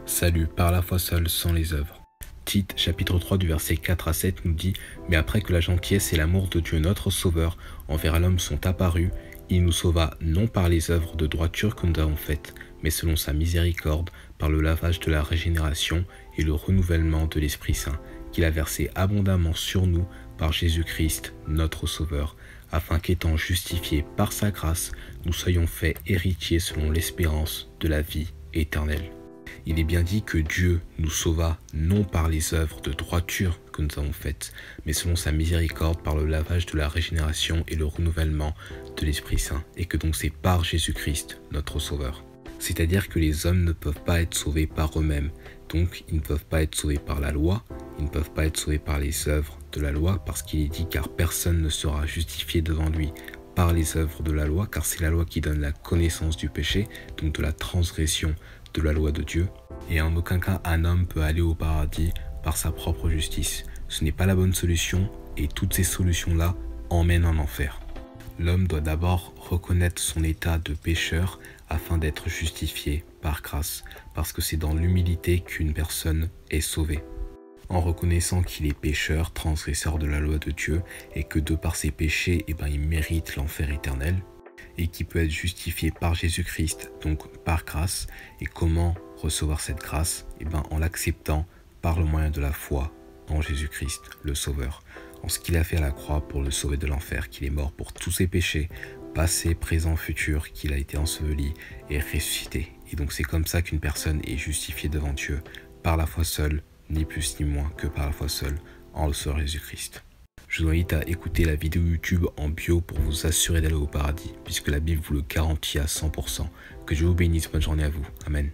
Salut, par la foi seule, sans les œuvres. Tite, chapitre 3 du verset 4 à 7 nous dit « Mais après que la gentillesse et l'amour de Dieu notre Sauveur envers l'homme sont apparus, il nous sauva non par les œuvres de droiture que nous avons faites, mais selon sa miséricorde, par le lavage de la régénération et le renouvellement de l'Esprit Saint, qu'il a versé abondamment sur nous par Jésus-Christ, notre Sauveur, afin qu'étant justifiés par sa grâce, nous soyons faits héritiers selon l'espérance de la vie éternelle. » Il est bien dit que Dieu nous sauva non par les œuvres de droiture que nous avons faites, mais selon sa miséricorde par le lavage de la régénération et le renouvellement de l'Esprit Saint, et que donc c'est par Jésus-Christ, notre Sauveur. C'est-à-dire que les hommes ne peuvent pas être sauvés par eux-mêmes, donc ils ne peuvent pas être sauvés par la loi, ils ne peuvent pas être sauvés par les œuvres de la loi, parce qu'il est dit car personne ne sera justifié devant lui par les œuvres de la loi, car c'est la loi qui donne la connaissance du péché, donc de la transgression de la loi de Dieu, et en aucun cas un homme peut aller au paradis par sa propre justice. Ce n'est pas la bonne solution, et toutes ces solutions-là emmènent en enfer. L'homme doit d'abord reconnaître son état de pécheur afin d'être justifié par grâce, parce que c'est dans l'humilité qu'une personne est sauvée. En reconnaissant qu'il est pécheur, transgresseur de la loi de Dieu, et que de par ses péchés, il mérite l'enfer éternel, et qui peut être justifié par Jésus-Christ, donc par grâce. Et comment recevoir cette grâce? En l'acceptant par le moyen de la foi en Jésus-Christ, le Sauveur, en ce qu'il a fait à la croix pour le sauver de l'enfer, qu'il est mort pour tous ses péchés, passé, présent, futur, qu'il a été enseveli et ressuscité. Et donc c'est comme ça qu'une personne est justifiée devant Dieu, par la foi seule, ni plus ni moins que par la foi seule, en le Seigneur Jésus-Christ. Je vous invite à écouter la vidéo YouTube en bio pour vous assurer d'aller au paradis, puisque la Bible vous le garantit à 100%. Que Dieu vous bénisse, bonne journée à vous. Amen.